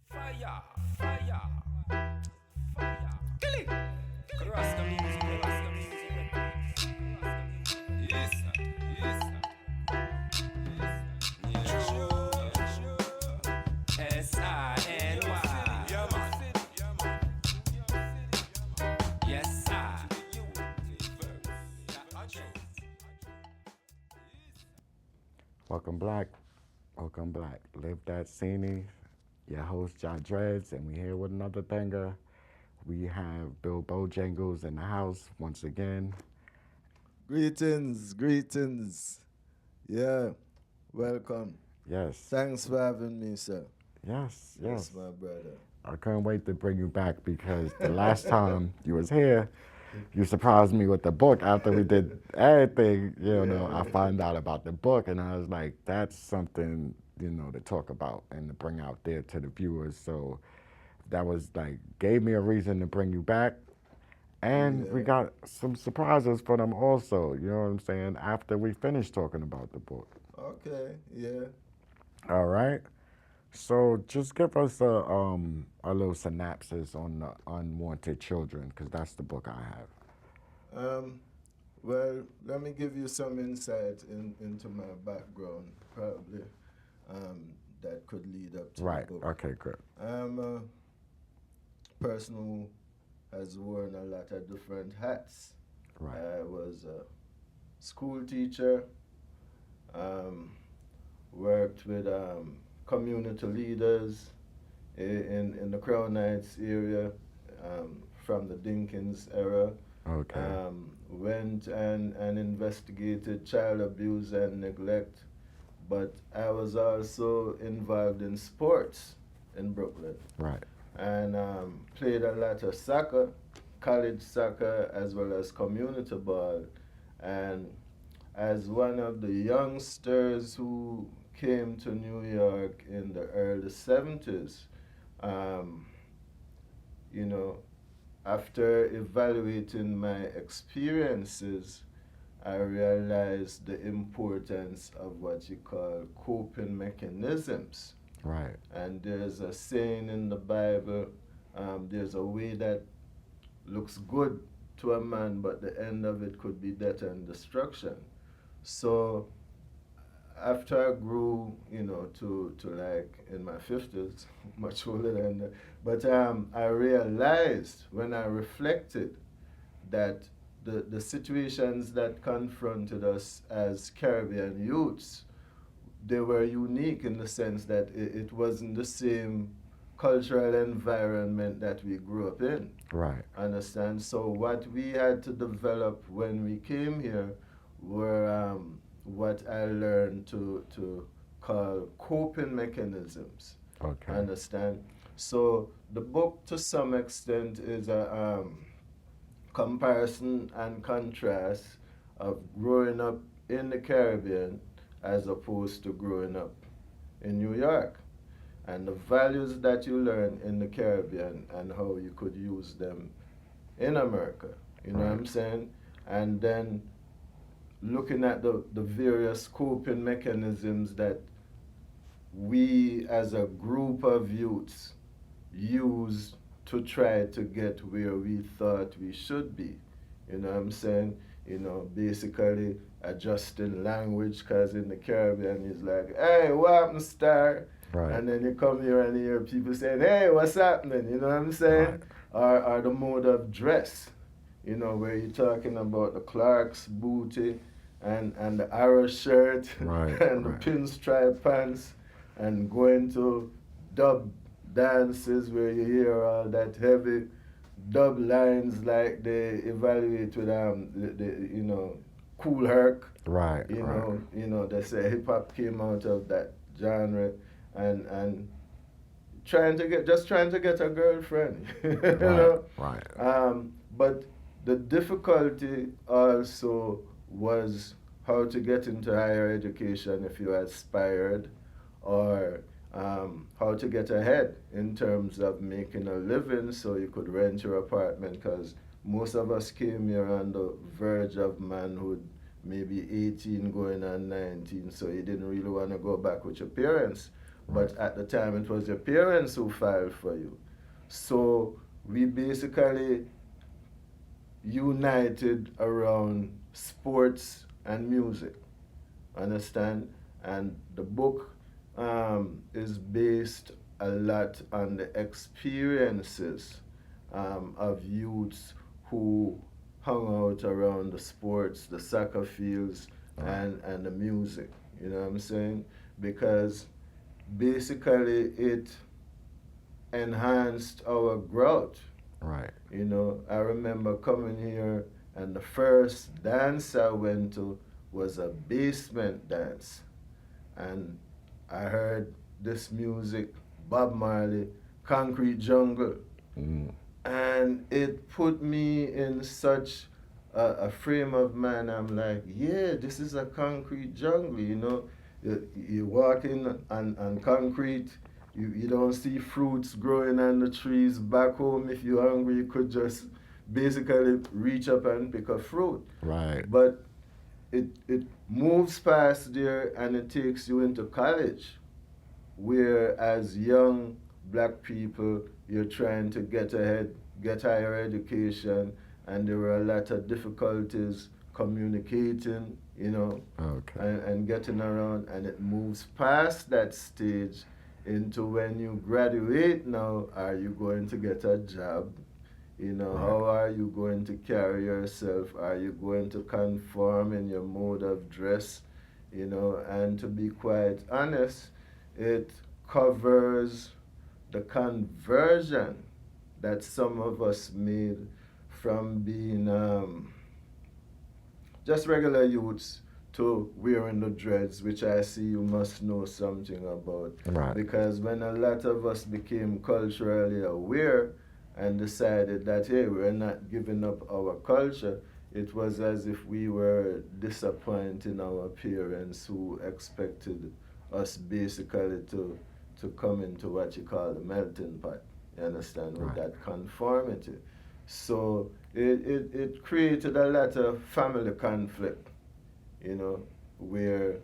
Fire, fire, fire. Kill it. Rasta music, Rasta music. Yes, sir. Yes, sir. Yes, sir. Yeah, sure. S-I-N-Y. Yeah, man. Yes, sir. Welcome black. Welcome black. LiveThatSINY. Your host John Dreads, and we here with another banger. We have Bill Bojangles in the house once again. Greetings, greetings. Yeah, welcome. Yes, Thanks for having me, sir. yes, Yes, yes. my brother. I couldn't wait to bring you back because the last time you was here, you surprised me with the book after we did everything. I found out about the book, and I was like, that's something to talk about and to bring out there to the viewers. So that was like gave me a reason to bring you back. And we Yeah. got some surprises for them also, you know what I'm saying, after we finish talking about the book. Okay, yeah. All right. So just give us a little synopsis on the Unwanted Children, because that's the book I have. Um, well, let me give you some insight into my background, probably, um, that could lead up to the Right. book. Okay, good. I'm a person who has worn a lot of different hats. Right. I was a school teacher, um, worked with community leaders in the Crown Heights area from the Dinkins era. Okay. Went and investigated child abuse and neglect, but I was also involved in sports in Brooklyn Right. and played a lot of soccer, college soccer, as well as community ball. And as one of the youngsters who came to New York in the early 70s, um, you know, after evaluating my experiences, I realized the importance of what you call coping mechanisms. Right. And there's a saying in the Bible, there's a way that looks good to a man, but the end of it could be death and destruction. So after I grew, to like in my 50s, much older than that, but I realized when I reflected that the situations that confronted us as Caribbean youths, they were unique in the sense that it wasn't the same cultural environment that we grew up in. Right. Understand? So what we had to develop when we came here were what I learned to call coping mechanisms. Okay. Understand? So the book, to some extent, is a comparison and contrast of growing up in the Caribbean as opposed to growing up in New York, and the values that you learn in the Caribbean and how you could use them in America. You know what I'm Right. saying? And then looking at the various coping mechanisms that we as a group of youths use to try to get where we thought we should be. You know what I'm saying? Basically adjusting language, because in the Caribbean it's like, hey, what happened, star? Right. And then you come here and you hear people saying, hey, what's happening? You know what I'm saying? Right. Or the mode of dress, where you're talking about the Clark's booty and the arrow shirt Right. and the Right. pinstripe pants, and going to dub dances where you hear all that heavy dub lines like they evaluate with Cool Herc. Right. You Right. know, they say hip hop came out of that genre, and trying to get a girlfriend. you Right. know. Right. But the difficulty also was how to get into higher education if you aspired, or how to get ahead in terms of making a living so you could rent your apartment, because most of us came here on the verge of manhood, maybe 18 going on 19, so you didn't really want to go back with your parents. but at the time it was your parents who filed for you. So we basically united around sports and music. Understand? And the book is based a lot on the experiences of youths who hung out around the sports, the soccer fields, and the music. You know what I'm saying? Because basically it enhanced our growth. Right. You know, I remember coming here and the first dance I went to was a basement dance. And I heard this music, Bob Marley, Concrete Jungle. And it put me in such a frame of mind. I'm like, yeah, this is a concrete jungle, you know. You walk in on concrete, you don't see fruits growing on the trees. Back home, if you're hungry, you could just basically reach up and pick a fruit. Right. But it moves past there and it takes you into college, where as young black people, you're trying to get ahead, get higher education, and there were a lot of difficulties communicating, you know, and getting around, and it moves past that stage into when you graduate now, are you going to get a job? You know, how are you going to carry yourself? Are you going to conform in your mode of dress? You know, and to be quite honest, it covers the conversion that some of us made from being just regular youths to wearing the dreads, which I see you must know something about. Right. Because when a lot of us became culturally aware and decided that, hey, we're not giving up our culture, it was as if we were disappointing our parents who expected us basically to come into what you call the melting pot, you understand, with that conformity. So it created a lot of family conflict, you know, where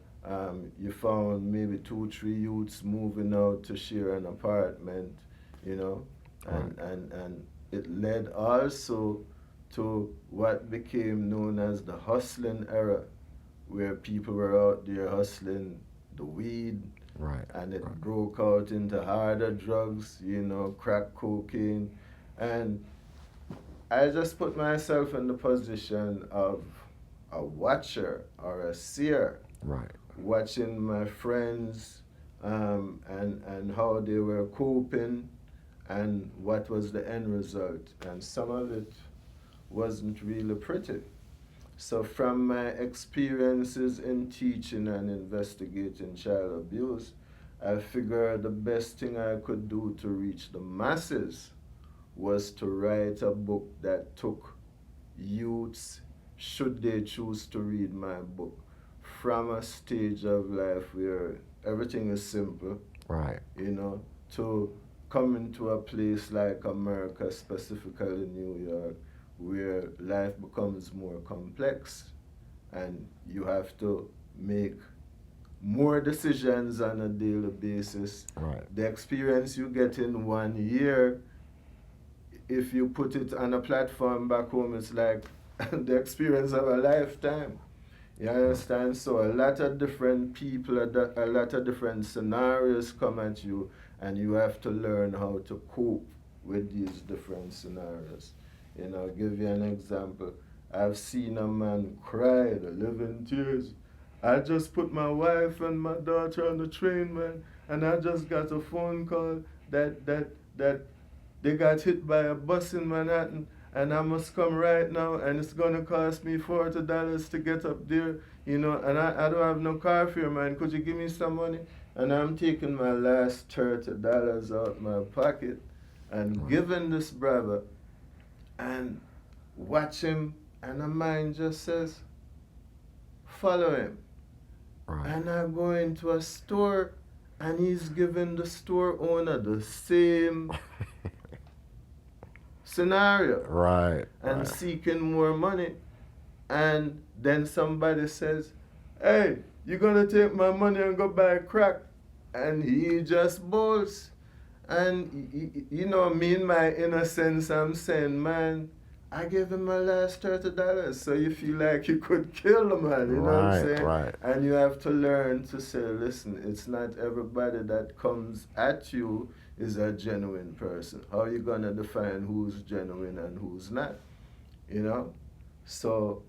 you found maybe 2-3 youths moving out to share an apartment, you know, and it led also to what became known as the hustling era, where people were out there hustling the weed, and it broke out into harder drugs, you know, crack cocaine. And I just put myself in the position of a watcher or a seer, watching my friends and how they were coping and what was the end result. And some of it wasn't really pretty. So from my experiences in teaching and investigating child abuse, I figured the best thing I could do to reach the masses was to write a book that took youths, should they choose to read my book, from a stage of life where everything is simple, you know, to coming to a place like America, specifically New York, where life becomes more complex and you have to make more decisions on a daily basis. The experience you get in 1 year, if you put it on a platform back home, it's like the experience of a lifetime. You understand? So a lot of different people, a lot of different scenarios come at you, and you have to learn how to cope with these different scenarios. You know, I'll give you an example. I've seen a man cry, live in tears. I just put my wife and my daughter on the train, man, and I just got a phone call that they got hit by a bus in Manhattan, and I must come right now, and it's gonna cost me $40 to get up there, you know, and I don't have no car fare, man. Could you give me some money? And I'm taking my last $30 out my pocket and giving this brother, and watch him, and the mind just says, follow him. And I go into a store, and he's giving the store owner the same scenario. And seeking more money. And then somebody says, hey, you're going to take my money and go buy crack. and he just bolts. And you know, me in my innocence, I'm saying, man, I gave him my last $30, so you feel like you could kill the man, you know what I'm Right, saying? right. And you have to learn to say, listen, it's not everybody that comes at you is a genuine person. How are you gonna define who's genuine and who's not? You know? So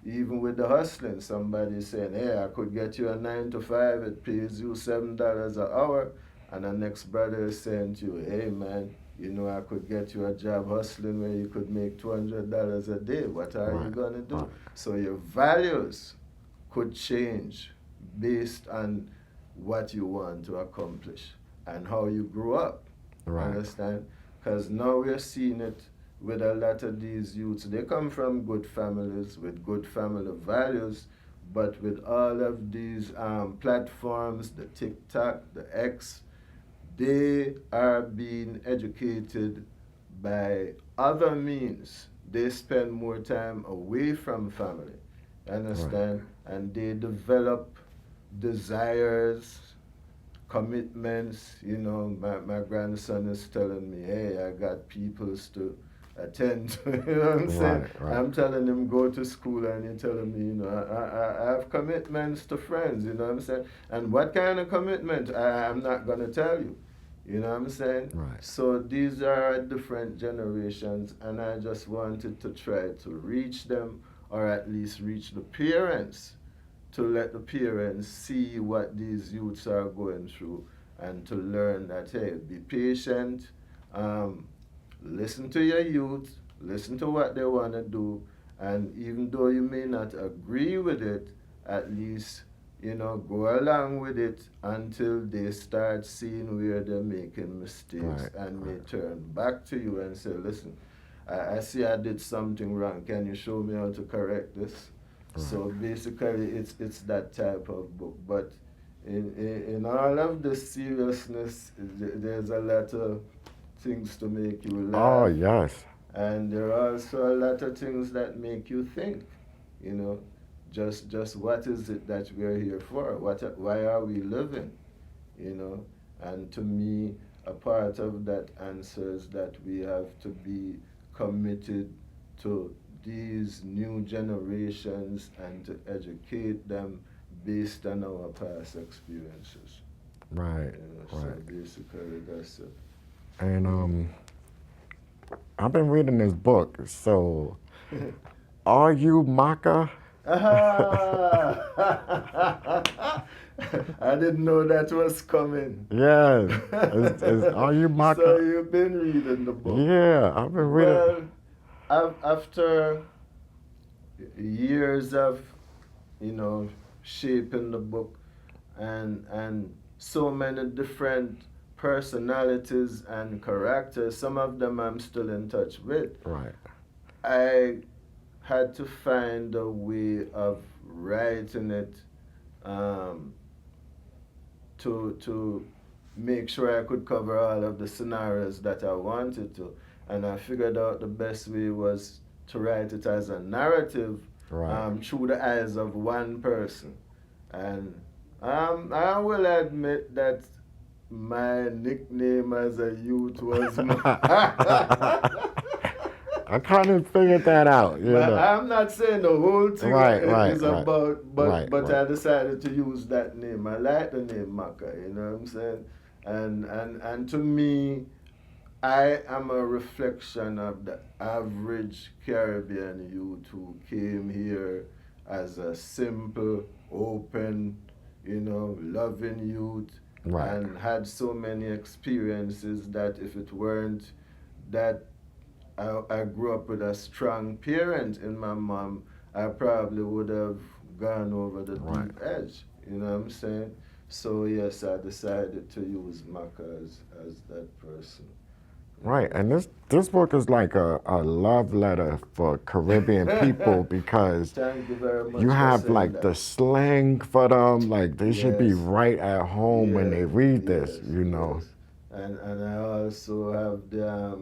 even with the hustling, somebody saying, hey, I could get you a 9 to 5, it pays you $7 an hour. And the next brother is saying to you, hey man, you know, I could get you a job hustling where you could make $200 a day. What are you going to do? Right. So your values could change based on what you want to accomplish and how you grew up. Right. Understand? Because now we're seeing it with a lot of these youths. They come from good families with good family values, but with all of these platforms, the TikTok, the X, they are being educated by other means. They spend more time away from family, understand? Right. And they develop desires, commitments. You know, my grandson is telling me, hey, I got peoples to attend to, you know what I'm saying? Right. I'm telling him go to school and you're telling me, you know, I have commitments to friends, you know what I'm saying? And what kind of commitment? I'm not going to tell you. You know what I'm saying? Right. So these are different generations, and I just wanted to try to reach them, or at least reach the parents, to let the parents see what these youths are going through, and to learn that, hey, be patient, listen to your youth, listen to what they want to do, and even though you may not agree with it, at least, you know, go along with it until they start seeing where they're making mistakes, right, and may turn back to you and say, listen, I see I did something wrong. Can you show me how to correct this? Right. So basically, it's that type of book. But in all of the seriousness, there's a lot of things to make you laugh. Oh, yes. And there are also a lot of things that make you think, you know. Just what is it that we're here for? Why are we living? You know? And to me, a part of that answer is that we have to be committed to these new generations and to educate them based on our past experiences. Right, You know, right. So basically that's it. And I've been reading this book, so are you Maka? I didn't know that was coming. Yes. Are you Maka? So you've been reading the book? Yeah, I've been reading. Well, after years of, you know, shaping the book and so many different personalities and characters, some of them I'm still in touch with. Right. I had to find a way of writing it to make sure I could cover all of the scenarios that I wanted to. And I figured out the best way was to write it as a narrative, right. Through the eyes of one person. And I will admit that my nickname as a youth was I kind of figured that out. You know. I'm not saying the whole thing is about, but I decided to use that name. I like the name Maka, you know what I'm saying? And to me, I am a reflection of the average Caribbean youth who came here as a simple, open, you know, loving youth, right. and had so many experiences that if it weren't that I grew up with a strong parent in my mom, I probably would have gone over the deep edge. You know what I'm saying? So yes, I decided to use Maka as that person. Right, and this book is like a love letter for Caribbean people because Thank you very much you have for like that. the slang for them, like they should be right at home when they read this, you know. Yes. And I also have the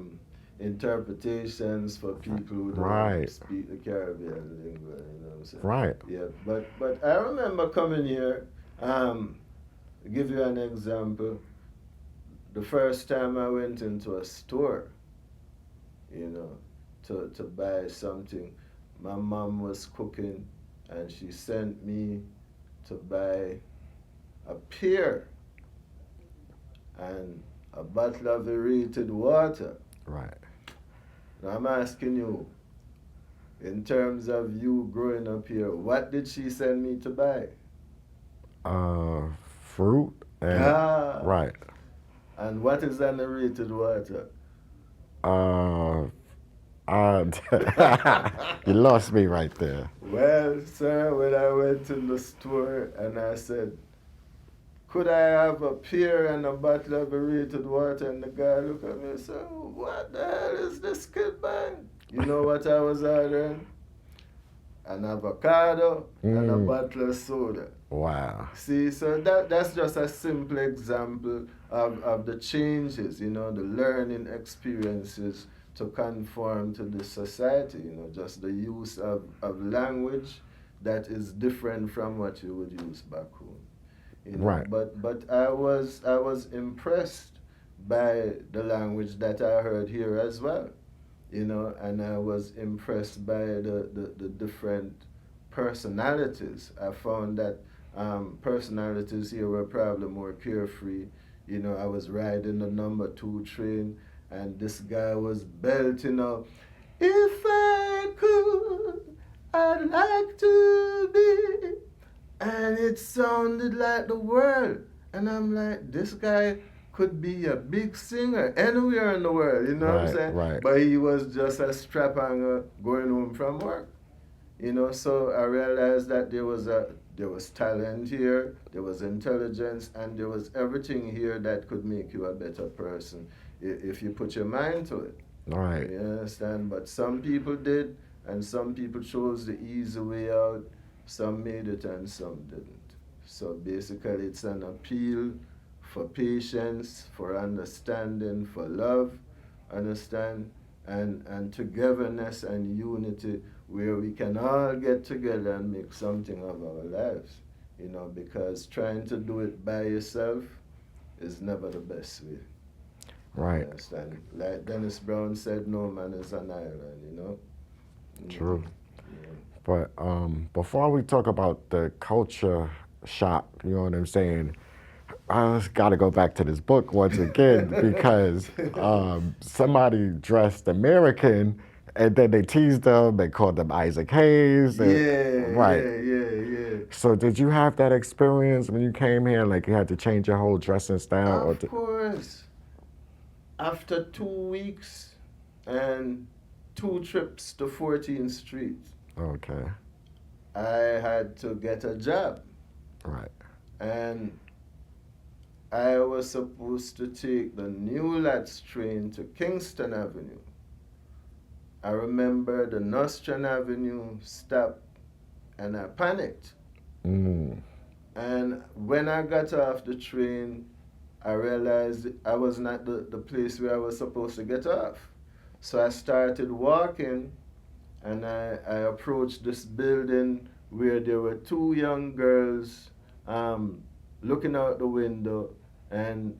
interpretations for people who don't speak the Caribbean lingua, you know what I'm saying? Right. Yeah, but I remember coming here, give you an example, the first time I went into a store, you know, to buy something, my mom was cooking and she sent me to buy a pear and a bottle of aerated water. Right. Now I'm asking you, in terms of you growing up here, what did she send me to buy? Fruit and Ah, right. and what is an aerated water? You lost me right there. Well, sir, when I went in the store and I said, could I have a pear and a bottle of aerated water? And the guy looked at me and said, what the hell is this kid buying? You know what I was ordering? An avocado and a bottle of soda. Wow. See, so that's just a simple example of the changes, you know, the learning experiences to conform to the society, you know, just the use of language that is different from what you would use back home. You know? Right. But I was impressed by the language that I heard here as well, you know, and I was impressed by the different personalities. I found that personalities here were probably more carefree. You know, I was riding the number 2 train and this guy was belting out, if I could, I'd like to be. And it sounded like the world. And I'm like, this guy could be a big singer anywhere in the world, you know what I'm saying? Right. But he was just a strap-hanger going home from work. You know, so I realized that there was talent here, there was intelligence, and there was everything here that could make you a better person if you put your mind to it. Right. You understand? But some people did, and some people chose the easy way out. Some made it and some didn't. So basically, it's an appeal for patience, for understanding, for love, understand, and togetherness and unity, where we can all get together and make something of our lives. You know, because trying to do it by yourself is never the best way. Right. You understand? Like Dennis Brown said, no man is an island, you know? True. Yeah. But before we talk about the culture shock, you know what I'm saying? I just got to go back to this book once again because somebody dressed American and then they teased them. They called them Isaac Hayes. And, right. Yeah. So did you have that experience when you came here? Like you had to change your whole dressing style? Of course. After 2 weeks and 2 trips to 14th Street, Okay. I had to get a job. Right. And I was supposed to take the New Lats train to Kingston Avenue. I remember the Nostrand Avenue stop and I panicked. Mm. And when I got off the train, I realized I was not the place where I was supposed to get off. So I started walking and I approached this building where there were 2 young girls looking out the window, and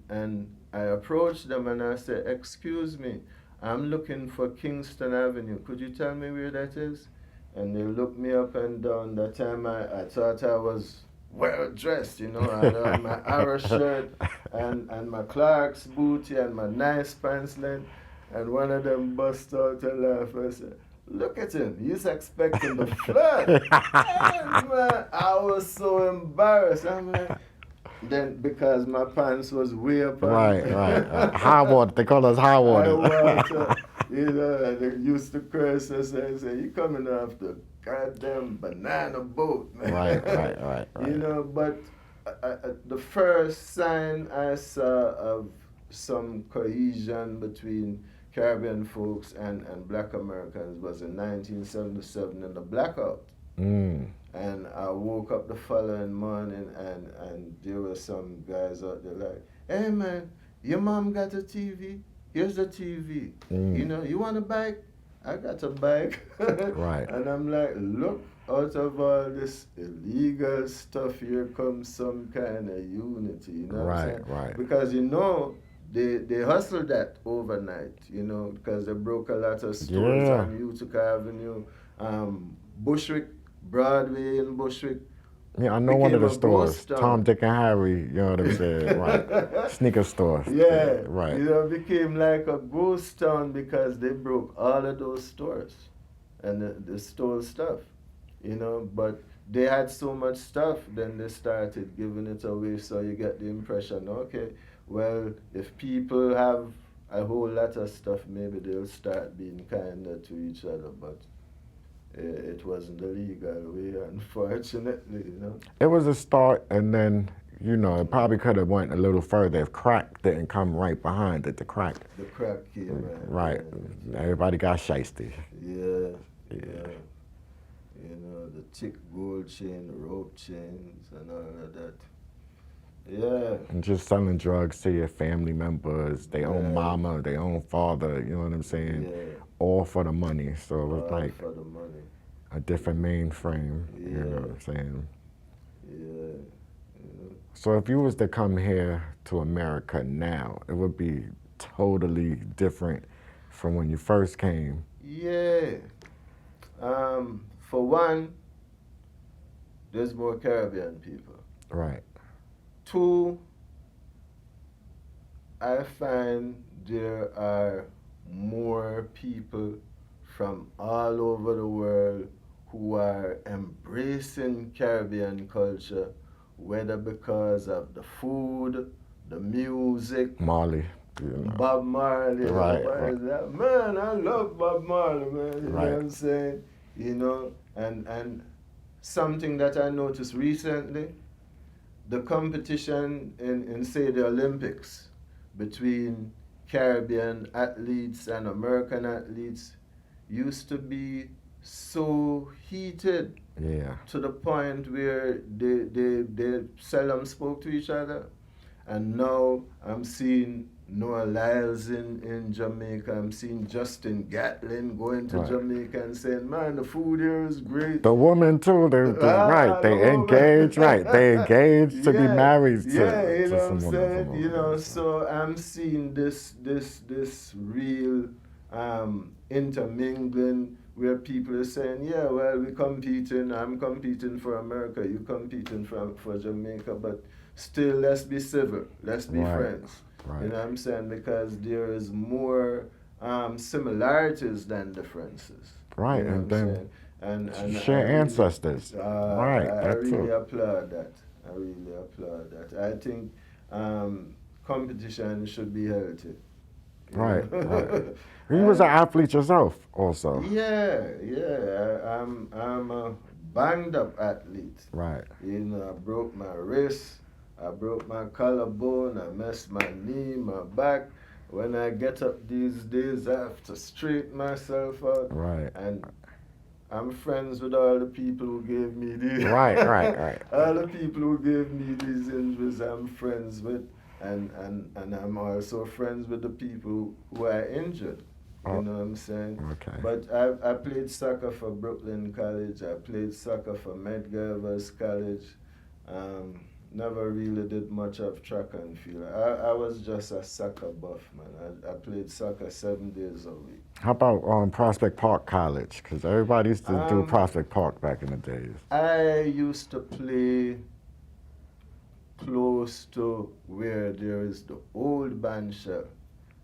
I approached them and I said, excuse me, I'm looking for Kingston Avenue. Could you tell me where that is? And they looked me up and down. That time I thought I was well dressed, you know. I had my Arrow shirt and my Clark's booty and my nice pants leg. And one of them bust out a laugh and said, look at him, he's expecting the flood. And man, I was so embarrassed. I'm like, then because my pants was way up. Right. High water, they call us high water. You know, and they used to curse us and say, you coming off the goddamn banana boat, man. Right. You know, but the first sign I saw of some cohesion between Caribbean folks and Black Americans was in 1977 in the blackout. Mm. And I woke up the following morning and there were some guys out there like, hey man, your mom got a TV? Here's the TV. Mm. You know, you want a bike? I got a bike. Right. And I'm like, look, out of all this illegal stuff, here comes some kind of unity, you know what I'm Right, saying? right. Because, you know, they hustled that overnight, you know, because they broke a lot of stores Yeah. on Utica Avenue, Bushwick, Broadway in Bushwick. Yeah, I know one of Became the a ghost stores. town. Tom, Dick, and Harry, you know what I'm saying? Right. Sneaker store. Yeah, Right. you know, became like a ghost town because they broke all of those stores and they stole stuff, you know. But they had so much stuff, then they started giving it away. So you get the impression, okay, well, if people have a whole lot of stuff, maybe they'll start being kinder to each other. But it wasn't the legal way, unfortunately, you know. It was a start, and then, you know, it probably could have went a little further if crack didn't come right behind it. The crack. The crack came in. Right. Yeah. Everybody got shiesty. Yeah, yeah. You know, the thick gold chain, rope chains, and all of that. Yeah. And just selling drugs to your family members, their own Right. mama, their own father, you know what I'm saying? Yeah. All for the money. So it was All like for the money. a different mainframe, you know Yeah. what I'm saying? Yeah. You know. So if you was to come here to America now, it would be totally different from when you first came. Yeah. For one, there's more Caribbean people. Right. Two, I find there are more people from all over the world who are embracing Caribbean culture, whether because of the food, the music, Marley, you know. Bob Marley. Right, Why is that? Man, I love Bob Marley, man. You know Right. what I'm saying? You know, and something that I noticed recently, the competition in say the Olympics between Caribbean athletes and American athletes used to be so heated Yeah. to the point where they seldom spoke to each other. And now I'm seeing Noah Lyles in Jamaica. I'm seeing Justin Gatlin going to Right. Jamaica and saying, man, the food here is great. The woman too, right, the they woman. engaged, right, they engaged to be Yeah, married to, yeah, you to know what I'm someone. saying? You know, so I'm seeing this real intermingling where people are saying, yeah, well, we're competing, I'm competing for America, you competing for Jamaica, but still, let's be civil, let's be Right, friends. right. You know what I'm saying? Because there is more similarities than differences. Right, You know and what I'm then saying? And share I really- ancestors. Right, I that really too. applaud that. I really applaud that. I think competition should be healthy. You Right, know? right. You was an athlete yourself, also. Yeah. I'm a banged up athlete. Right. You know, I broke my wrist, I broke my collarbone, I messed my knee, my back. When I get up these days, I have to straighten myself out. Right. And I'm friends with all the people who gave me these. Right. All the people who gave me these injuries, I'm friends with, and I'm also friends with the people who are injured. You know what I'm saying? Okay. But I played soccer for Brooklyn College. I played soccer for Medgar College. Never really did much of track and field. I was just a soccer buff, man. I played soccer 7 days a week. How about Prospect Park College? Because everybody used to do Um, Prospect Park back in the days. I used to play close to where there is the old band shell.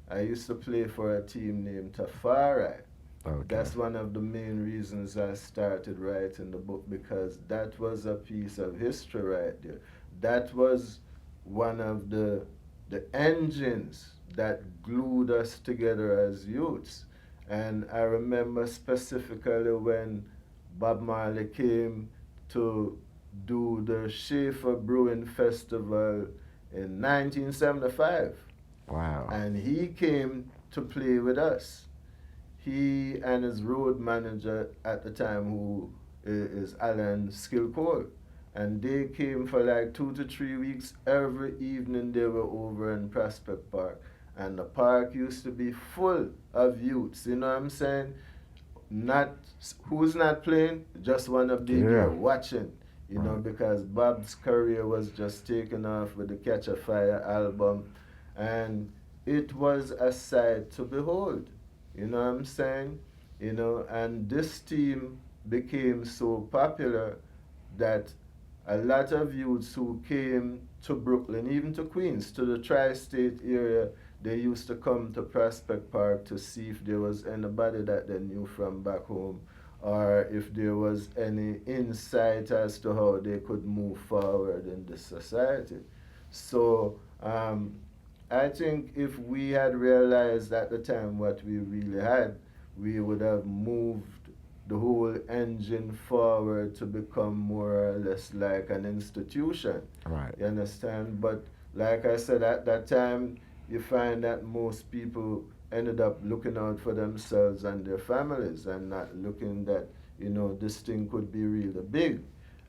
I used to play for a team named Tafari. Okay. That's one of the main reasons I started writing the book, because that was a piece of history right there. That was one of the engines that glued us together as youths. And I remember specifically when Bob Marley came to do the Schaefer Brewing Festival in 1975. Wow. And he came to play with us. He and his road manager at the time, who is Alan Skillcole. And they came for like 2 to 3 weeks. Every evening they were over in Prospect Park. And the park used to be full of youths, you know what I'm saying? who's not playing, just wanna be there watching, you know, because Bob's career was just taking off with the Catch a Fire album, and it was a sight to behold. You know what I'm saying? You know, and this team became so popular that a lot of youths who came to Brooklyn, even to Queens, to the tri-state area, they used to come to Prospect Park to see if there was anybody that they knew from back home, or if there was any insight as to how they could move forward in this society. So I think if we had realized at the time what we really had, we would have moved the whole engine forward to become more or less like an institution. Right. You understand? But like I said, at that time, you find that most people ended up looking out for themselves and their families and not looking that, you know, this thing could be really big.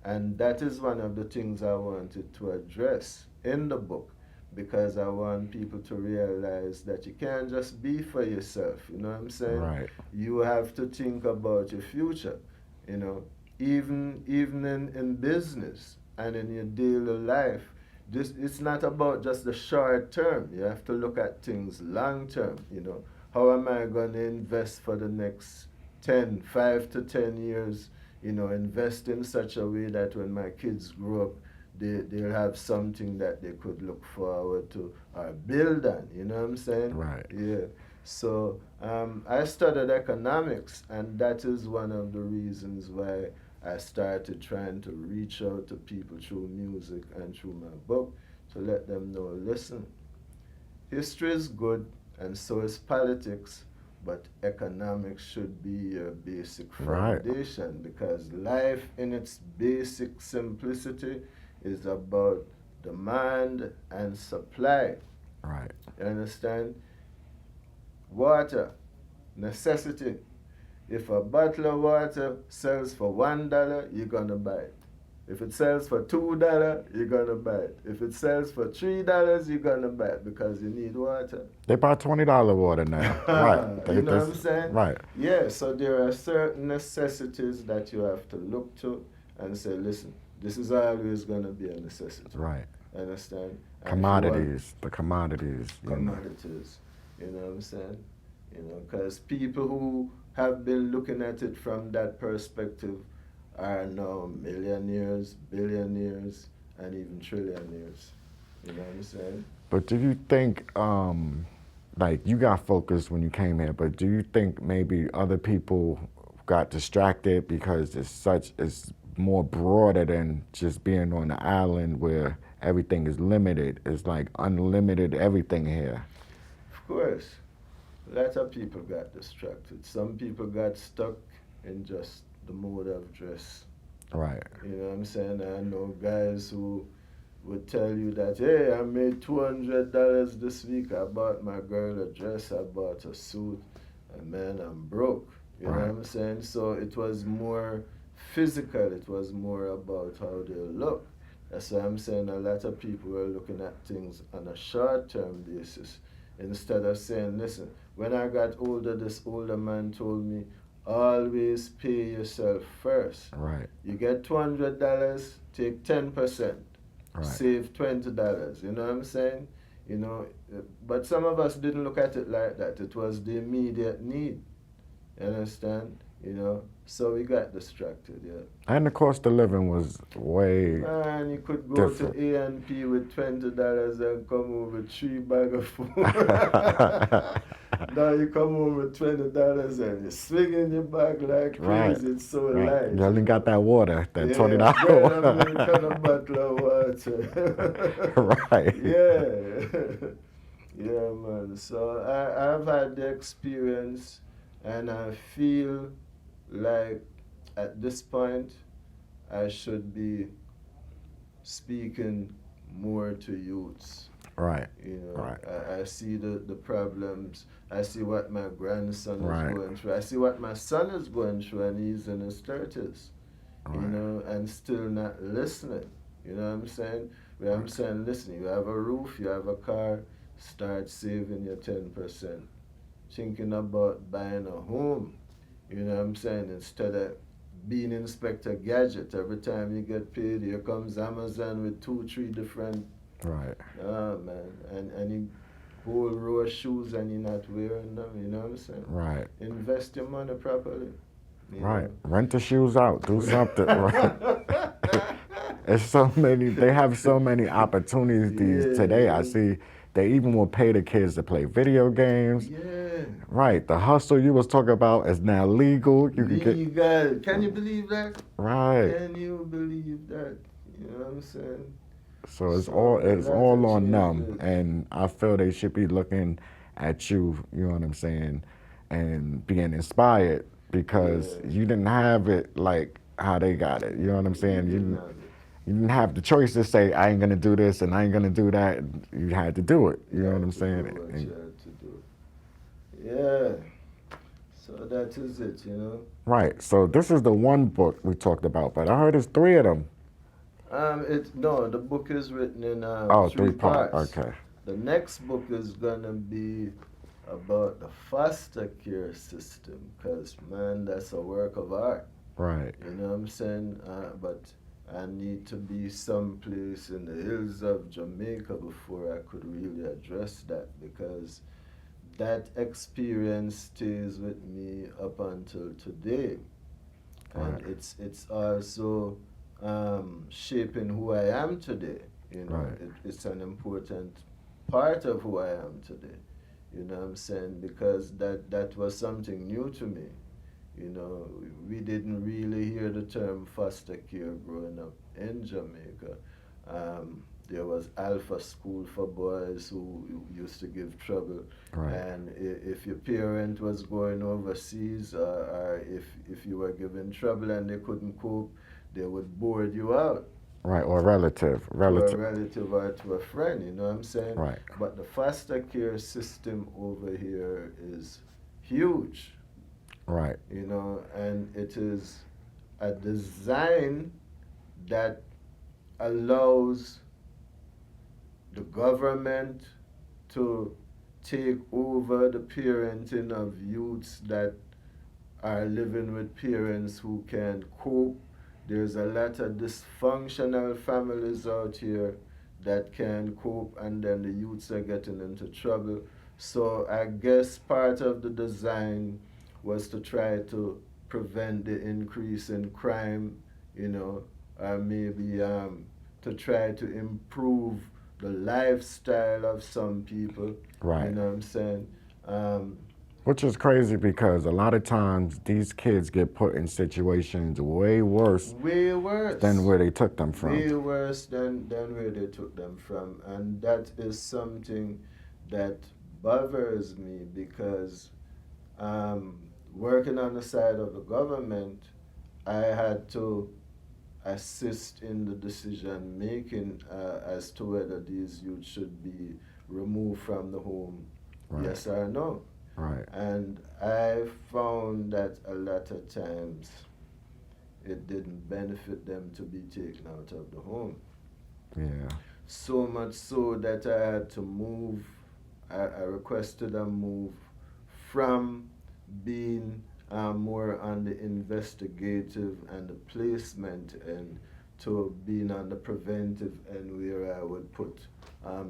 And that is one of the things I wanted to address in the book, because I want people to realize that you can't just be for yourself, you know what I'm saying? Right. You have to think about your future, you know, even in business and in your daily life. It's not about just the short term. You have to look at things long term, you know. How am I going to invest for the next 5 to 10 years, you know, invest in such a way that when my kids grow up, they'll have something that they could look forward to or build on, you know what I'm saying? Right. Yeah. So I studied economics, and that is one of the reasons why I started trying to reach out to people through music and through my book to let them know, listen, history is good and so is politics, but economics should be your basic foundation, because life in its basic simplicity is about demand and supply. Right. You understand? Water, necessity. If a bottle of water sells for $1, you're gonna buy it. If it sells for $2, you're gonna buy it. If it sells for $3, you're gonna buy it because you need water. They buy $20 water now. Right. You know what I'm saying? Right. Yeah, so there are certain necessities that you have to look to and say, listen, this is always gonna be a necessity. Right. Understand? Commodities, the commodities. Commodities. You know what I'm saying? You know, because people who have been looking at it from that perspective are now millionaires, billionaires, and even trillionaires. You know what I'm saying? But do you think, like, you got focused when you came here, but do you think maybe other people got distracted because it's more broader than just being on the island where everything is limited? It's like unlimited everything here. Of course. A lot of people got distracted. Some people got stuck in just the mode of dress. Right. You know what I'm saying? I know guys who would tell you that, hey, I made $200 this week. I bought my girl a dress, I bought a suit, and man, I'm broke. You know what I'm saying? So it was more physical. It was more about how they look. That's why I'm saying a lot of people were looking at things on a short-term basis instead of saying, listen, when I got older, this older man told me, always pay yourself first. Right. You get $200, take 10%, save $20. You know what I'm saying? You know, but some of us didn't look at it like that. It was the immediate need. You understand? You know, so we got distracted, yeah. And the cost of living was way Man, you could go different. to A&P with $20 and come home with 3 bags of food. Now you come home with $20 and you're swinging your bag like crazy. It's so light. You only got that water, that $20 water. Yeah, kind of bottle of water. Right. Yeah. Yeah, man. So I've had the experience, and I feel like at this point I should be speaking more to youths. Right. You know, I see the problems. I see what my grandson is going through. I see what my son is going through, and he's in his 30s. You know, and still not listening. You know what I'm saying? Where I'm saying, listen, you have a roof, you have a car, start saving your 10%. Thinking about buying a home. You know what I'm saying? Instead of being Inspector Gadget, every time you get paid, here comes Amazon with 2, 3 different. Right. Man, and you whole row of shoes and you're not wearing them. You know what I'm saying? Right. Invest your money properly. Right. Rent the shoes out. Do something. Right. There's so many. They have so many opportunities today. I see. They even will pay the kids to play video games. Yeah. Right. The hustle you was talking about is now legal. You can get. Legal. Can you believe that? Right. Can you believe that? You know what I'm saying? So it's So all on them, changes. and I feel they should be looking at you. You know what I'm saying, and being inspired because Yeah. you didn't have it like how they got it. You know what I'm saying? Didn't have it. You didn't have the choice to say I ain't gonna do this and I ain't gonna do that. You had to do it. You know what I'm saying? Do what And- you had to do. Yeah. So that is it, you know. right. So this is the one book we talked about, but I heard it's 3 of them. No, the book is written in Oh, 3 3 part. parts. Okay. The next book is gonna be about the foster care system, cause man, that's a work of art. Right. You know what I'm saying? But I need to be someplace in the hills of Jamaica before I could really address that, because that experience stays with me up until today, and Right. it's also shaping who I am today. You know, Right. it's an important part of who I am today. You know what I'm saying? Because that was something new to me. You know, we didn't really hear the term foster care growing up in Jamaica. There was Alpha School for boys who used to give trouble. Right. And if your parent was going overseas, or if you were given trouble and they couldn't cope, they would board you out. Right. Or relative. To a Relative. relative or to a friend, you know what I'm saying? Right. But the foster care system over here is huge. Right. You know, and it is a design that allows the government to take over the parenting of youths that are living with parents who can cope. There's a lot of dysfunctional families out here that can cope, and then the youths are getting into trouble. So I guess part of the design was to try to prevent the increase in crime, you know, or maybe to try to improve the lifestyle of some people. Right. You know what I'm saying? Which is crazy because a lot of times these kids get put in situations way worse than where they took them from. Way worse than where they took them from. And that is something that bothers me, because working on the side of the government, I had to assist in the decision making as to whether these youths should be removed from the home, Right. yes or no. Right. And I found that a lot of times it didn't benefit them to be taken out of the home. Yeah. So much so that I had to move, I requested a move from being more on the investigative and the placement end to being on the preventive end, where I would put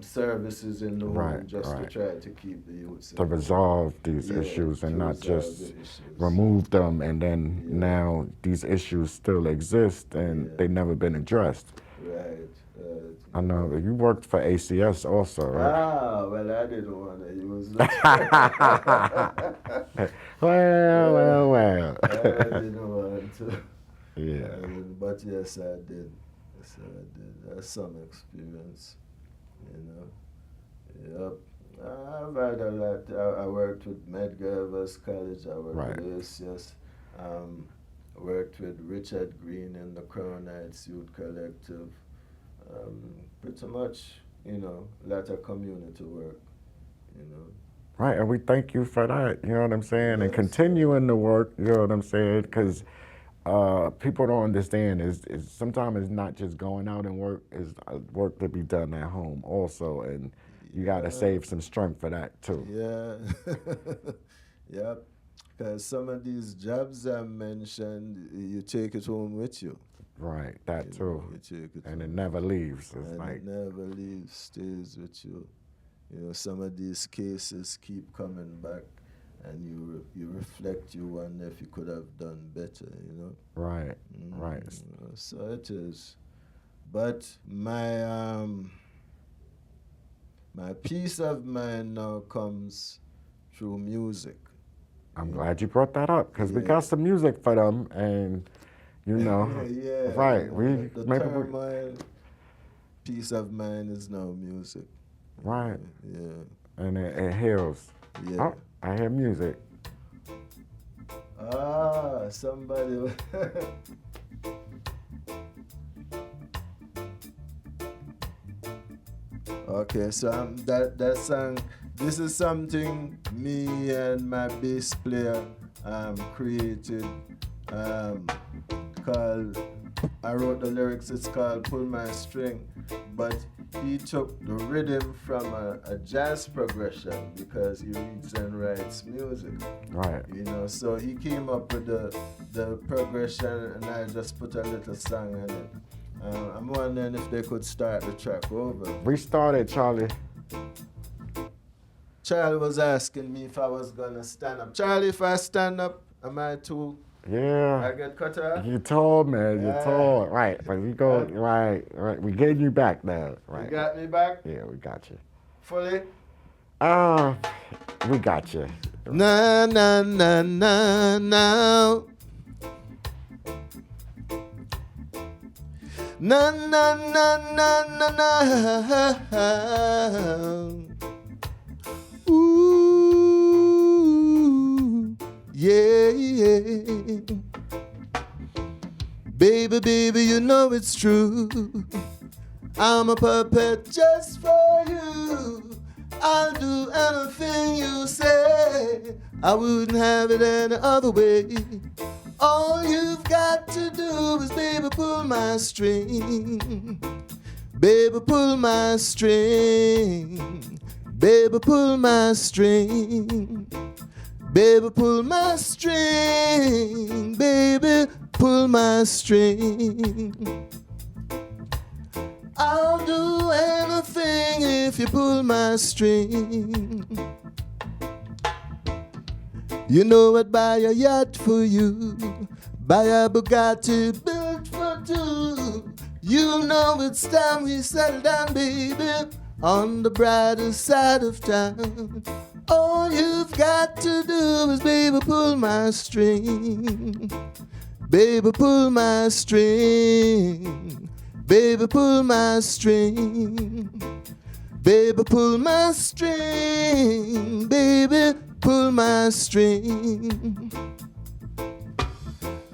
services in the home Right, just right. to try to keep the youths To resolve these issues and to not resolve just the issues. remove them, and then Yeah. now these issues still exist and Yeah. they've never been addressed. Right. I know you worked for ACS also, right? Well, I didn't want to use that. well. I didn't want to. Yeah. But yes, I did. Yes, I did. That's some experience, you know. Yep. I've had a lot. I worked with Medgar College. I worked Right. with ACS. Worked with Richard Green in the Crown Heights Youth Collective. Pretty much, you know, a lot of community work, you know. Right, and we thank you for that, you know what I'm saying? And Yes. continuing the work, you know what I'm saying? Because people don't understand is sometimes it's not just going out and work, it's work to be done at home also, and you got to Yeah. save some strength for that too. Yeah. Yep. Because some of these jobs I mentioned, you take it home with you. Right, that too. You take it And it home. never leaves. It's And like, it never leaves, stays with you. You know, some of these cases keep coming back, and you reflect, you wonder if you could have done better, you know? right, right. So it is. But my peace of mind now comes through music. I'm glad you brought that up because we Yeah. got some music for them, and you know, Yeah, right? the turmoil, peace of mind is now music. Right. Yeah. And it heals. Yeah. Oh, I hear music. Somebody. Okay, so that song. This is something me and my bass player created. Called. I wrote the lyrics. It's called "Pull My String," but he took the rhythm from a jazz progression because he reads and writes music. Right. You know, so he came up with the progression, and I just put a little song in it. I'm wondering if they could start the track over. Restart it, Charlie. Charlie was asking me if I was gonna stand up. Charlie, if I stand up, am I too? Yeah. I get cut off? You told, man. You Yeah. told. Right. But we go, right. We getting you back now. Right. You got me back? Yeah, we got you. Fully? We got you. Na na na na na. Na na na na na na. Ooh, yeah, yeah. Baby, baby, you know it's true. I'm a puppet just for you. I'll do anything you say. I wouldn't have it any other way. All you've got to do is, baby, pull my string. Baby, pull my string. Baby, pull my string. Baby, pull my string. Baby, pull my string. I'll do anything if you pull my string. You know I'd buy a yacht for you, buy a Bugatti built for two. You know it's time we settle down, baby, on the brighter side of town. All you've got to do is, baby, pull my string. Baby, pull my string. Baby, pull my string. Baby, pull my string. Baby, pull my string.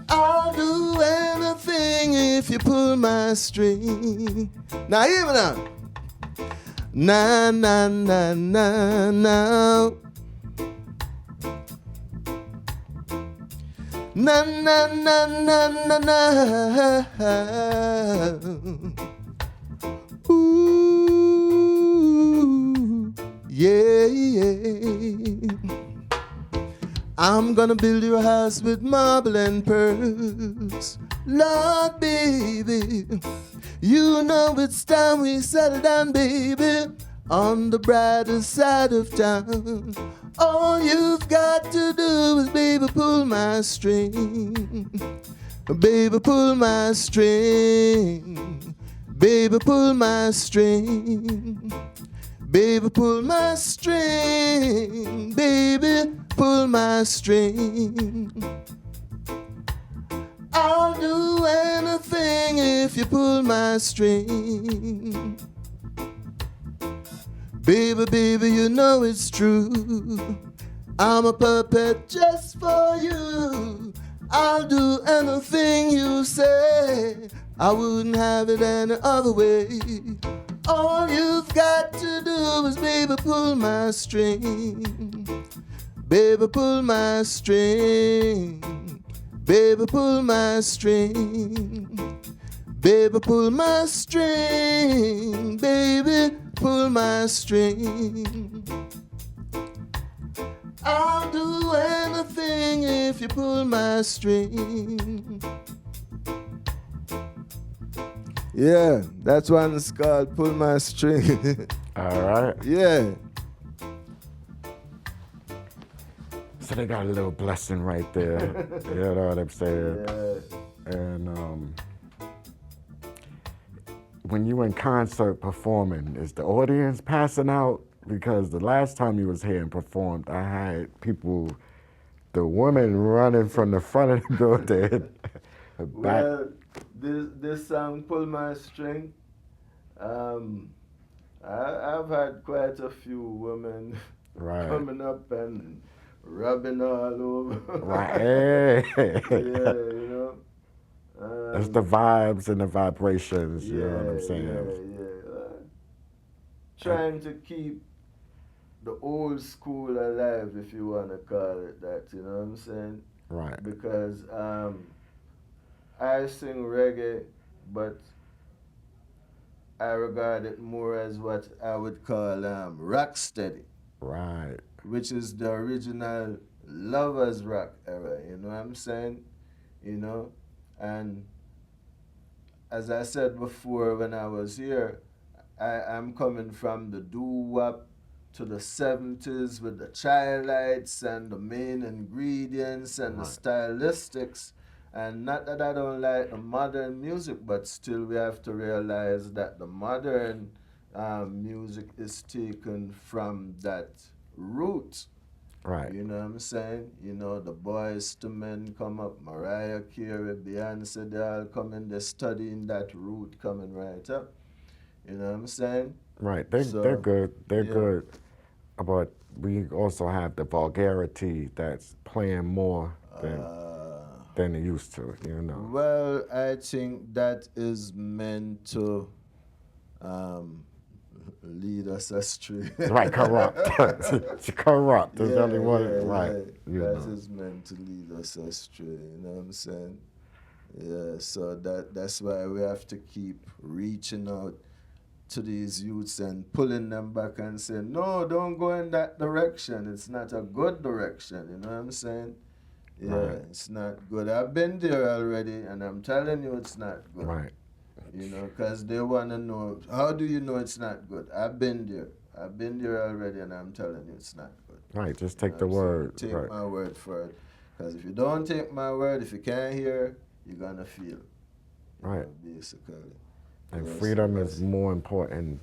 I'll do anything if you pull my string. Now hear me now. Na na na na na. Na na na na na na. Ooh, yeah, yeah. I'm gonna build your house with marble and pearls. Lord, baby, you know it's time we settle down, baby, on the brighter side of town. All you've got to do is, baby, pull my string. Baby, pull my string. Baby, pull my string. Baby, pull my string. Baby, pull my string. I'll do anything if you pull my string. Baby, baby, you know it's true. I'm a puppet just for you. I'll do anything you say. I wouldn't have it any other way. All you've got to do is, baby, pull my string. Baby, pull my string. Baby, pull my string. Baby, pull my string. Baby, pull my string. I'll do anything if you pull my string. Yeah, that one is called Pull My String. All right. Yeah. So they got a little blessing right there. You know what I'm saying? Yeah. And when you in concert performing, is the audience passing out? Because the last time you was here and performed, I had people, the women running from the front of the building. Back. Well, this song Pull My String, I've had quite a few women Right. coming up and rubbing all over. Right. Hey. Yeah, you know. It's the vibes and the vibrations, Yeah, you know what I'm saying? yeah. Trying to keep the old school alive, if you want to call it that, you know what I'm saying? Right. Because I sing reggae, but I regard it more as what I would call rock steady, Right. which is the original lovers rock era, you know what I'm saying? You know, and as I said before when I was here, I'm coming from the doo-wop to the 70s with the childlights and the main ingredients and the stylistics. And not that I don't like the modern music, but still we have to realize that the modern music is taken from that root. Right. You know what I'm saying? You know, the Boys to Men come up, Mariah Carey, Beyonce, they all come in, they're studying that root coming right up. You know what I'm saying? Right. They're good. They're good. But we also have the vulgarity that's playing more than it used to, you know. Well, I think that is meant to lead us astray. Right, corrupt. It's corrupt. There's only one. Right. That is meant to lead us astray, you know what I'm saying? Yeah, so that's why we have to keep reaching out to these youths and pulling them back and saying, no, don't go in that direction. It's not a good direction, you know what I'm saying? Yeah, It's not good. I've been there already, and I'm telling you it's not good. Right. You know, because they want to know, how do you know it's not good? I've been there. I've been there already, and I'm telling you it's not good. Right, just take the word. Take right. my word for it. Because if you don't take my word, if you can't hear, you're going to feel. Right. Basically. And freedom is more important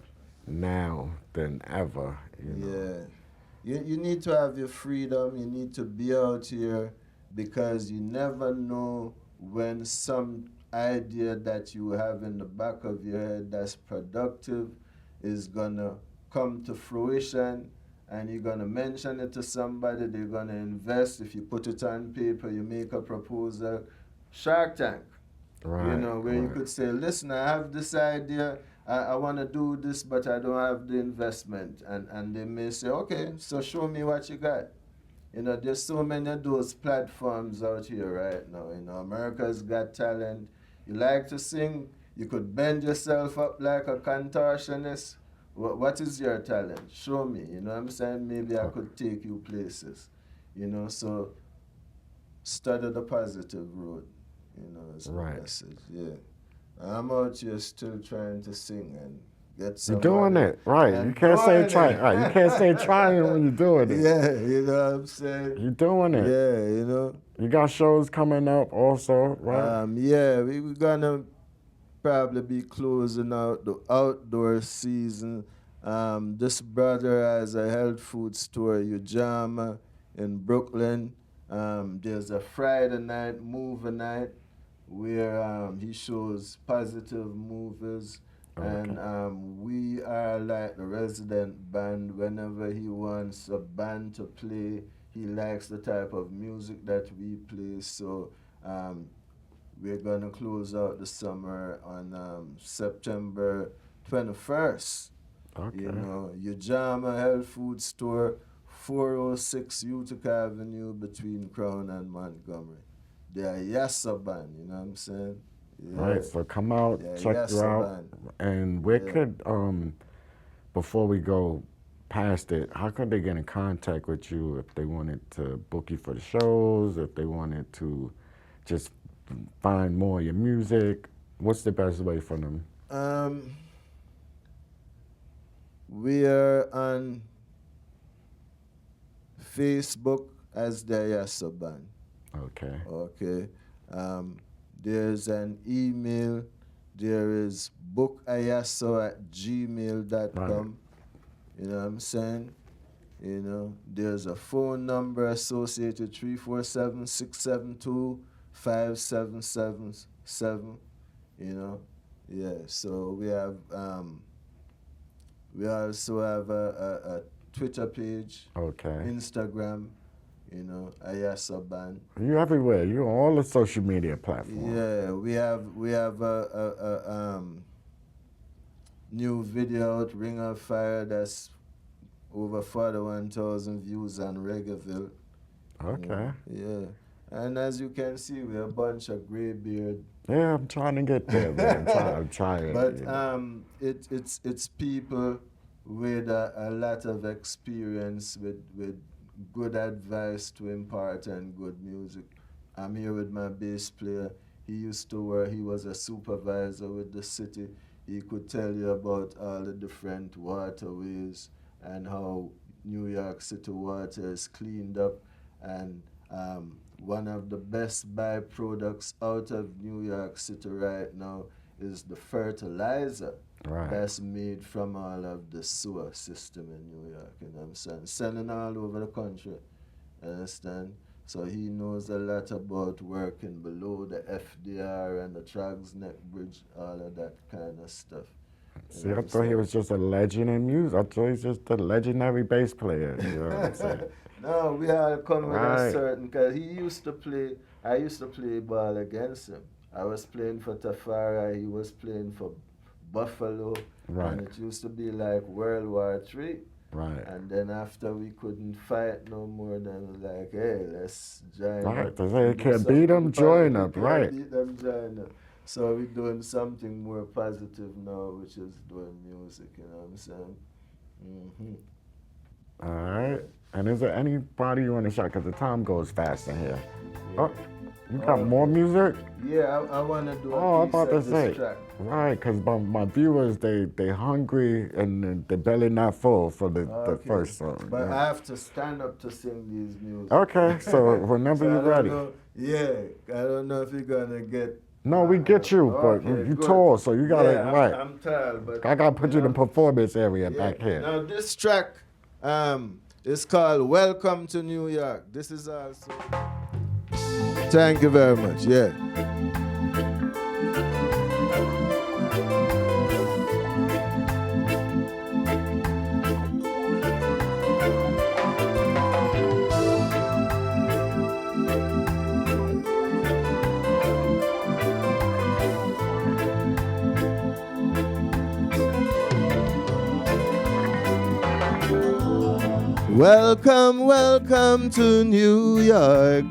now than ever, you know. Yeah. You need to have your freedom. You need to be out here because you never know when some idea that you have in the back of your head that's productive is going to come to fruition, and you're going to mention it to somebody, they're going to invest. If you put it on paper, you make a proposal. Shark Tank. Right, you know, where you could say, listen, I have this idea, I want to do this, but I don't have the investment. And they may say, okay, so show me what you got. You know, there's so many of those platforms out here right now. You know, America's Got Talent. You like to sing, you could bend yourself up like a contortionist. What is your talent? Show me. You know what I'm saying? Maybe I could take you places. You know, so study the positive road. You know, it's a message. Yeah. I'm out here still trying to sing and get some. You're doing it, right. You can't say trying. Right. You can't say trying when you're doing it. Yeah, you know what I'm saying? You're doing it. Yeah, you know. You got shows coming up also, right? Yeah, we're gonna probably be closing out the outdoor season. This brother has a health food store, Ujama, in Brooklyn. There's a Friday night movie night where he shows positive movies. And we are like the resident band. Whenever he wants a band to play, he likes the type of music that we play. So we're going to close out the summer on September 21st. Okay. You know, Ujama Health Food Store, 406 Utica Avenue between Crown and Montgomery. They are Yassa band, you know what I'm saying? Yeah. Right, so come out, check you out. And where could, before we go past it, how could they get in contact with you if they wanted to book you for the shows, if they wanted to just find more of your music? What's the best way for them? We are on Facebook as the Ayaso Band. Okay. Okay. There's an email. There is bookayaso@gmail.com. Right. You know what I'm saying? You know, there's a phone number associated, 347-672-5777. You know, yeah. So we have we also have a Twitter page, Okay. Instagram. You know, Ayaso Band. You everywhere. You on all the social media platforms. Yeah, we have a new video out, Ring of Fire, that's over 41,000 views on Reggaeville. Okay. Yeah. And as you can see, we're a bunch of graybeard. Yeah, I'm trying to get there, man. I'm trying. But yeah. it's people with a lot of experience, with good advice to impart and good music. I'm here with my bass player. He was a supervisor with the city. He could tell you about all the different waterways and how New York City water is cleaned up. And one of the best byproducts out of New York City right now is the fertilizer. Right. That's made from all of the sewer system in New York, you know what I'm saying? Selling all over the country, understand? So he knows a lot about working below the FDR and the Troggs Neck Bridge, all of that kind of stuff. See, I thought he was just a legend in music. I thought he was just a legendary bass player, you know what I'm saying? No, we all come with a Right. certain, because I used to play ball against him. I was playing for Tafara, he was playing for Buffalo, Right. and it used to be like World War III. Right. And then after we couldn't fight no more, then we like, hey, let's join Right. up. They say you Do can't something beat them, join positive. up. Can't Right. beat them, join up. So we're doing something more positive now, which is doing music, you know what I'm saying? All right. And is there anybody you want to shout? Because the time goes fast in here. Oh, you got more music? Yeah, I want to do Oh, a I'm piece about to of this say. track. Right, because my viewers, they hungry and their belly not full for the Okay. first song. But yeah. I have to stand up to sing these music. Okay, so whenever So I you're don't ready. know- I don't know if you're going to get... No, we get you, but Okay, you good. tall, so you gotta, Yeah, right. I'm tall, but... I gotta put you in the know, performance area yeah. back here. Now, this track is called Welcome to New York. This is also... Thank you very much, yeah. Welcome, welcome to New York.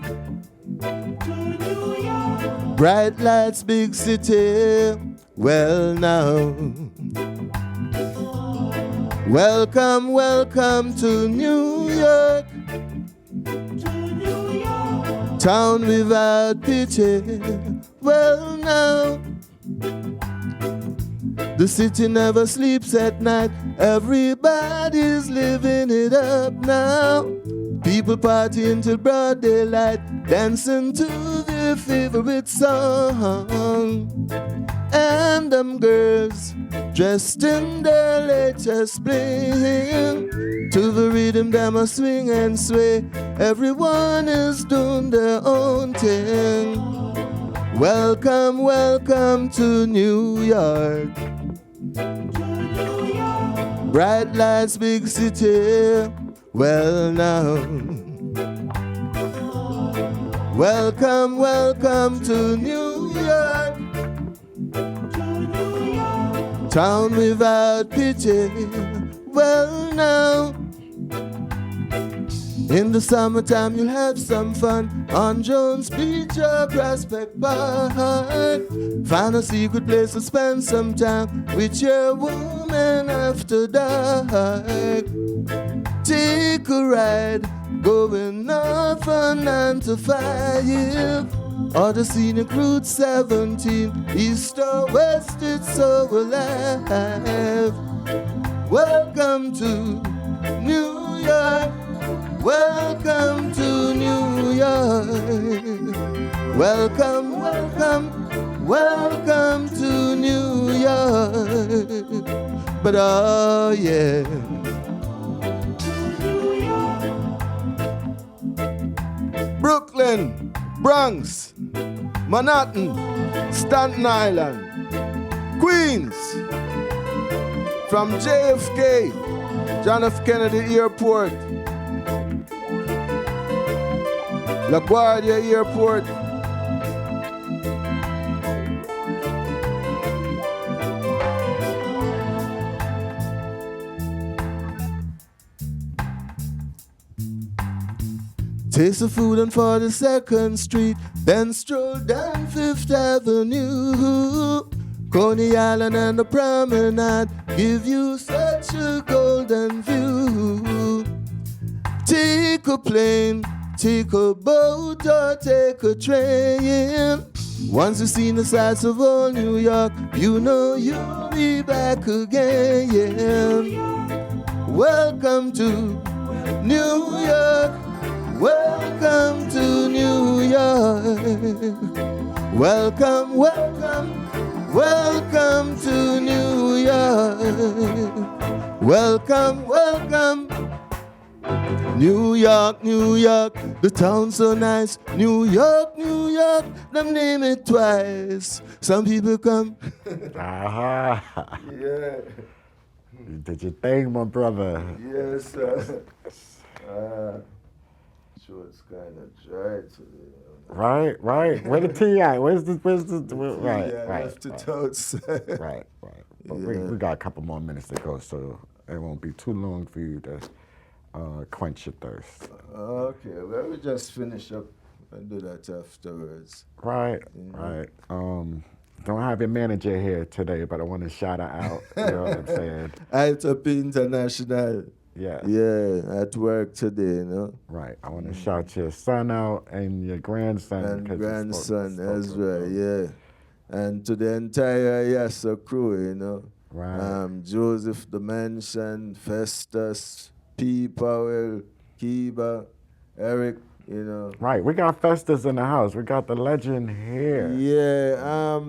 Bright lights, big city. Well now. Welcome, welcome to New York. Town without pity. Well now. The city never sleeps at night. Everybody's living it up now. People partying till broad daylight, dancing to their favorite song. And them girls dressed in their latest bling. To the rhythm them a swing and sway. Everyone is doing their own thing. Welcome, welcome to New York. Bright lights, big city. Well now. Welcome, welcome to New York. Town without pity. Well now. In the summertime, you'll have some fun on Jones Beach or Prospect Park. Find a secret place to spend some time with your woman after dark. Take a ride, going off on 9 to 5. Or the scenic Route 17, east or west, it's so alive. Welcome to New York. Welcome to New York. Welcome, welcome, welcome to New York. But oh yeah. Brooklyn, Bronx, Manhattan, Staten Island, Queens, from JFK, John F. Kennedy Airport, LaGuardia Airport, taste the food on 42nd Street, then stroll down 5th Avenue. Coney Island and the promenade give you such a golden view. Take a plane, take a boat, or take a train. Once you've seen the sights of old New York, you know you'll be back again. Welcome to New York. Welcome to New York. Welcome, welcome, welcome to New York. Welcome, welcome. New York, New York, the town so nice. New York, New York, them name it twice. Some people come. Aha. Yeah. You did your thing, my brother. Yes, sir. Sure, it's kind of dry today. Right. Where the tea at? Where's the right, Yeah, right, left it right, outside. right. But Yeah. we got a couple more minutes to go, so it won't be too long for you to quench your thirst. Okay, well, we just finish up and do that afterwards. Right. Don't have your manager here today, but I want to shout her out. You know what I'm saying? ITOP International. Yeah. Yeah, at work today, you know. Right. I want to shout your son out and your grandson. And 'cause you grandson spoke as to well, them. yeah. And to the entire Yassa crew, you know. Right. Joseph the Mansion, Festus, P. Powell, Kiba, Eric, you know. Right. We got Festus in the house. We got the legend here. Yeah,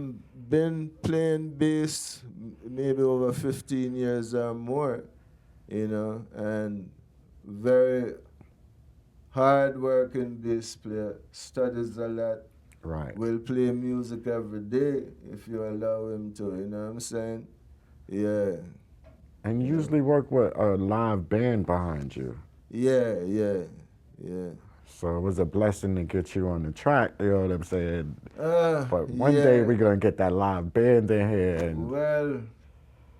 been playing bass maybe over 15 years or more, you know, and very hard-working bass player, studies a lot, Right. will play music every day if you allow him to, you know what I'm saying? Yeah. And you usually work with a live band behind you. Yeah. So it was a blessing to get you on the track, you know what I'm saying? But one yeah. day we're going to get that live band in here. And Well,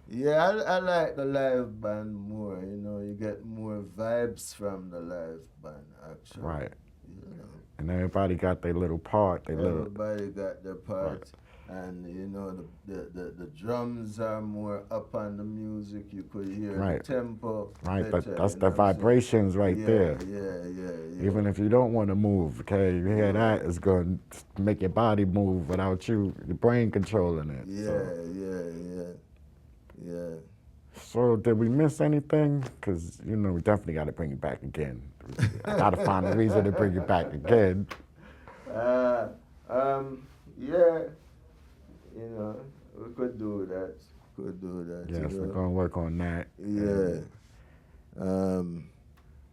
yeah, I like the live band more, you know, you get more vibes from the live band, actually. right. You know, And everybody got their little part. everybody got their part. And, you know, the drums are more up on the music, you could hear Right. the tempo. Right, better, that's you the know what I'm saying? vibrations right there. Yeah. Even if you don't want to move, okay, you hear that, it's going to make your body move without your brain controlling it. Yeah. So did we miss anything? Because, you know, we definitely got to bring it back again. I got to find a reason to bring it back again. Yeah, you know, we could do that. Yes, you we're know? going to work on that. Yeah. I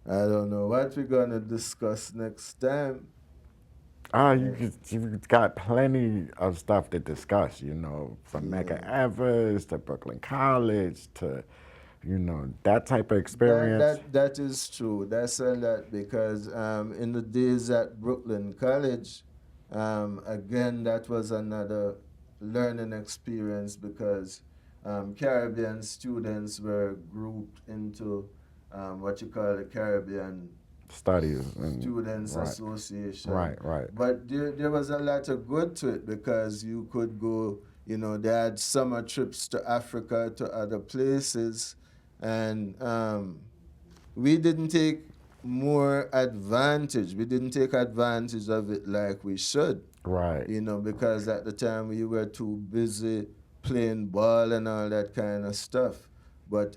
don't know what we're going to discuss next time. You got plenty of stuff to discuss, you know, from Mecca Evers to Brooklyn College to, you know, that type of experience. That is true. That's a lot because in the days at Brooklyn College, again, that was another learning experience because Caribbean students were grouped into what you call the Caribbean studies and Students Association. Right. But there was a lot of good to it because you could go, they had summer trips to Africa, to other places, and we didn't take more advantage. We didn't take advantage of it like we should. Right. Because at the time we were too busy playing ball and all that kind of stuff. But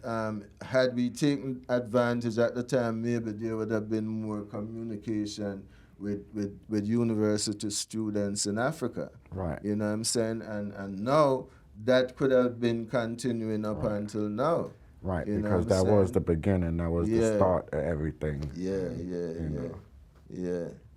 had we taken advantage at the time, maybe there would have been more communication with university students in Africa. Right. You know what I'm saying? And now that could have been continuing up until now. Right, because that was the beginning. That was the start of everything. Yeah.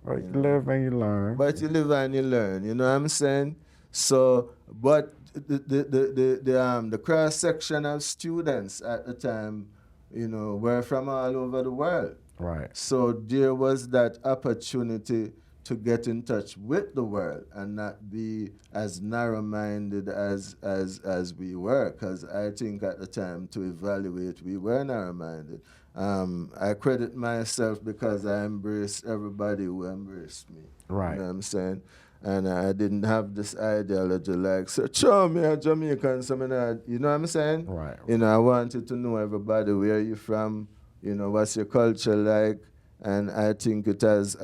Well, you live and you learn. But you live and you learn, you know what I'm saying? So, but the cross section of students at the time, were from all over the world. Right. So there was that opportunity to get in touch with the world and not be as narrow-minded as we were, because I think at the time to evaluate we were narrow-minded. I credit myself because I embraced everybody who embraced me. Right. You know what I'm saying? And I didn't have this ideology like, so show me a Jamaican, you know what I'm saying? Right. I wanted to know everybody, where you from, what's your culture like, and I think it has,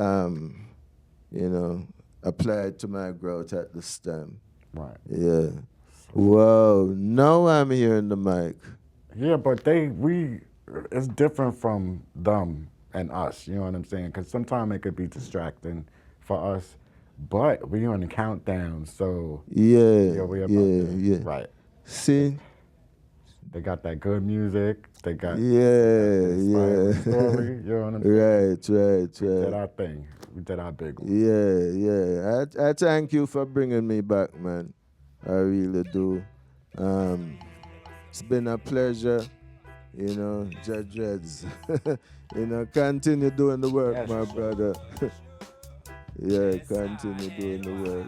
applied to my growth at this time. Right. Yeah. Wow. Now I'm hearing the mic. Yeah, but it's different from them and us, you know what I'm saying? Because sometimes it could be distracting for us, but we're on the countdown, so yeah. Right. See? They got that good music. They got yeah. story, you know what I'm saying? Right. We did our thing. We did our big one. Yeah. I thank you for bringing me back, man. I really do. It's been a pleasure. Judge Reds. Continue doing the work, my brother. Yeah, continue doing the work.